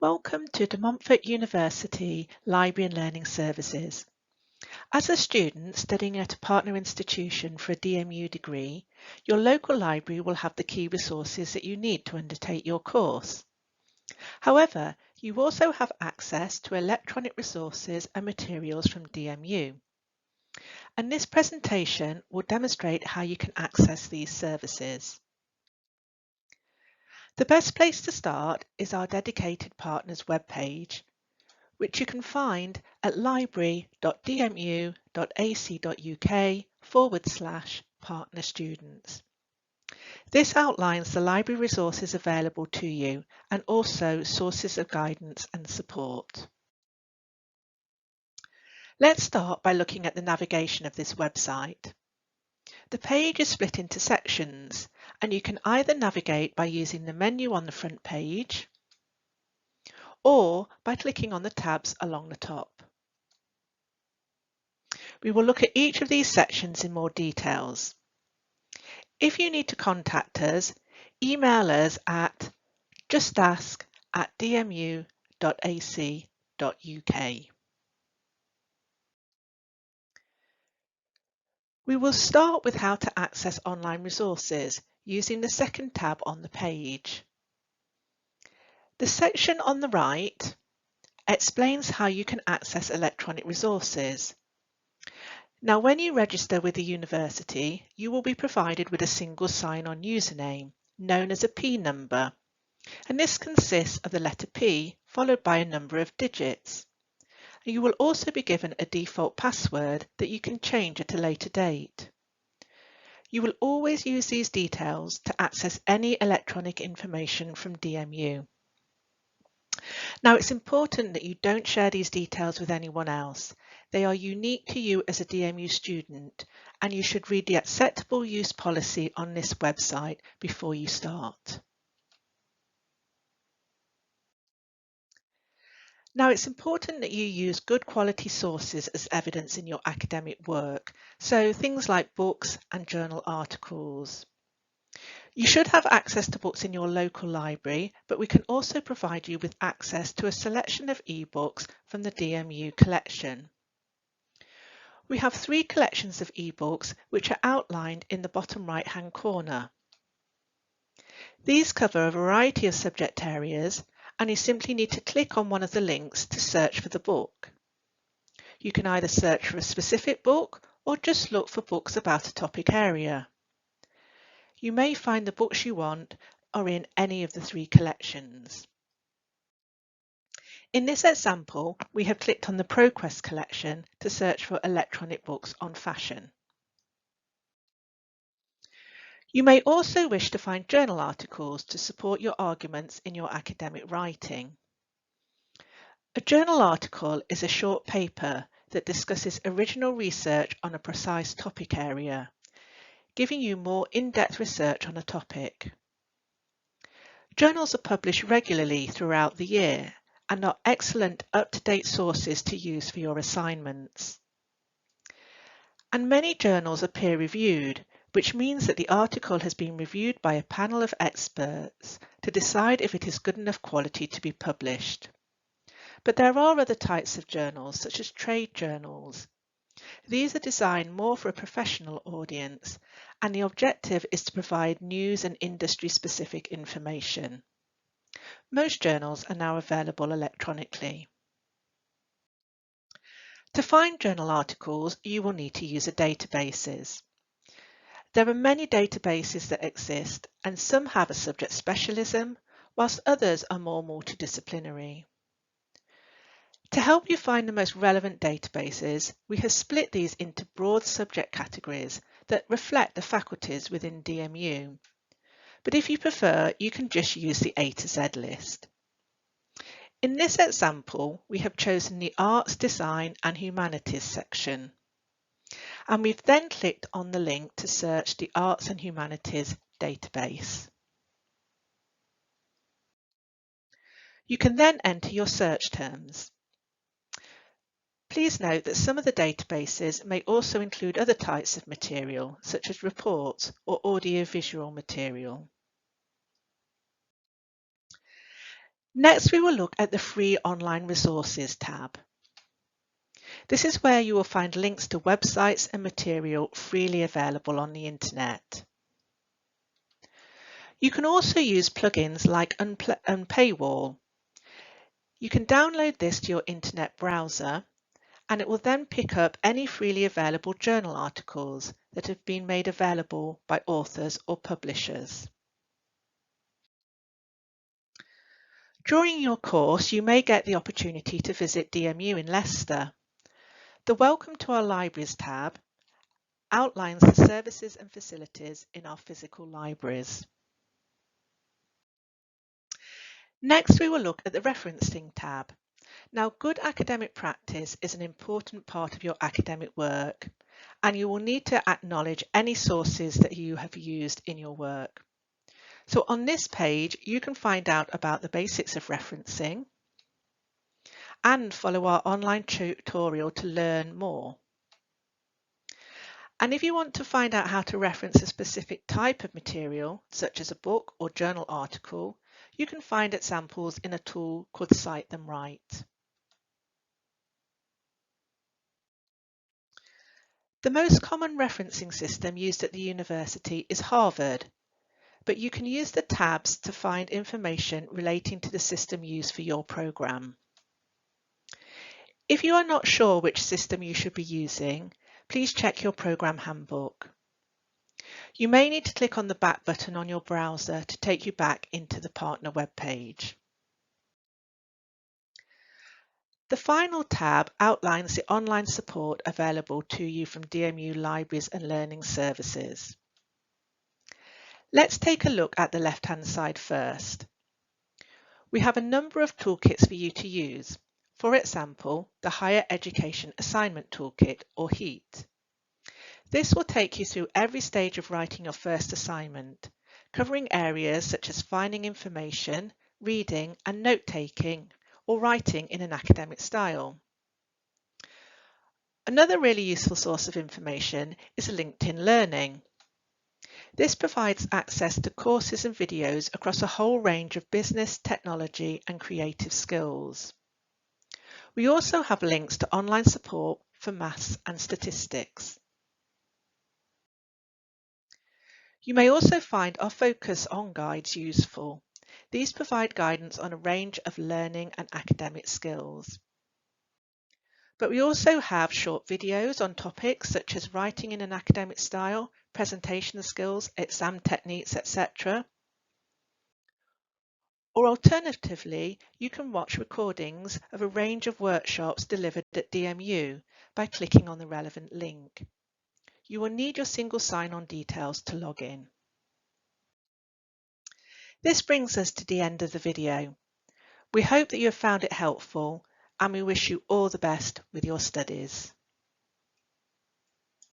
Welcome to De Montfort University Library and Learning Services. As a student studying at a partner institution for a DMU degree, your local library will have the key resources that you need to undertake your course. However, you also have access to electronic resources and materials from DMU. And this presentation will demonstrate how you can access these services. The best place to start is our dedicated partners webpage, which you can find at library.dmu.ac.uk/partner students. This outlines the library resources available to you and also sources of guidance and support. Let's start by looking at the navigation of this website. The page is split into sections, and you can either navigate by using the menu on the front page or by clicking on the tabs along the top. We will look at each of these sections in more details. If you need to contact us, email us at justask@dmu.ac.uk. We will start with how to access online resources using the second tab on the page. The section on the right explains how you can access electronic resources. Now, when you register with the university, you will be provided with a single sign-on username, known as a P number, and this consists of the letter P followed by a number of digits. You will also be given a default password that you can change at a later date. You will always use these details to access any electronic information from DMU. Now, it's important that you don't share these details with anyone else. They are unique to you as a DMU student, and you should read the acceptable use policy on this website before you start. Now, it's important that you use good quality sources as evidence in your academic work, so things like books and journal articles. You should have access to books in your local library, but we can also provide you with access to a selection of ebooks from the DMU collection. We have 3 collections of ebooks which are outlined in the bottom right-hand corner. These cover a variety of subject areas, and you simply need to click on one of the links to search for the book. You can either search for a specific book or just look for books about a topic area. You may find the books you want are in any of the 3 collections. In this example, we have clicked on the ProQuest collection to search for electronic books on fashion. You may also wish to find journal articles to support your arguments in your academic writing. A journal article is a short paper that discusses original research on a precise topic area, giving you more in-depth research on a topic. Journals are published regularly throughout the year and are excellent up-to-date sources to use for your assignments. And many journals are peer-reviewed, which means that the article has been reviewed by a panel of experts to decide if it is good enough quality to be published. But there are other types of journals, such as trade journals. These are designed more for a professional audience, and the objective is to provide news and industry-specific information. Most journals are now available electronically. To find journal articles, you will need to use a databases. There are many databases that exist, and some have a subject specialism, whilst others are more multidisciplinary. To help you find the most relevant databases, we have split these into broad subject categories that reflect the faculties within DMU. But if you prefer, you can just use the A to Z list. In this example, we have chosen the Arts, Design and Humanities section. And we've then clicked on the link to search the Arts and Humanities database. You can then enter your search terms. Please note that some of the databases may also include other types of material, such as reports or audio-visual material. Next, we will look at the Free Online Resources tab. This is where you will find links to websites and material freely available on the internet. You can also use plugins like Unpaywall. You can download this to your internet browser, and it will then pick up any freely available journal articles that have been made available by authors or publishers. During your course, you may get the opportunity to visit DMU in Leicester. The Welcome to Our Libraries tab outlines the services and facilities in our physical libraries. Next, we will look at the Referencing tab. Now, good academic practice is an important part of your academic work, and you will need to acknowledge any sources that you have used in your work. So on this page, you can find out about the basics of referencing and follow our online tutorial to learn more. And if you want to find out how to reference a specific type of material, such as a book or journal article, you can find examples in a tool called Cite Them Right. The most common referencing system used at the university is Harvard, but you can use the tabs to find information relating to the system used for your program. If you are not sure which system you should be using, please check your program handbook. You may need to click on the back button on your browser to take you back into the partner web page. The final tab outlines the online support available to you from DMU Libraries and Learning Services. Let's take a look at the left-hand side first. We have a number of toolkits for you to use. For example, the Higher Education Assignment Toolkit, or HEAT. This will take you through every stage of writing your first assignment, covering areas such as finding information, reading and note-taking, or writing in an academic style. Another really useful source of information is LinkedIn Learning. This provides access to courses and videos across a whole range of business, technology and creative skills. We also have links to online support for maths and statistics. You may also find our Focus On guides useful. These provide guidance on a range of learning and academic skills. But we also have short videos on topics such as writing in an academic style, presentation skills, exam techniques, etc. Or alternatively, you can watch recordings of a range of workshops delivered at DMU by clicking on the relevant link. You will need your single sign-on details to log in. This brings us to the end of the video. We hope that you have found it helpful, and we wish you all the best with your studies.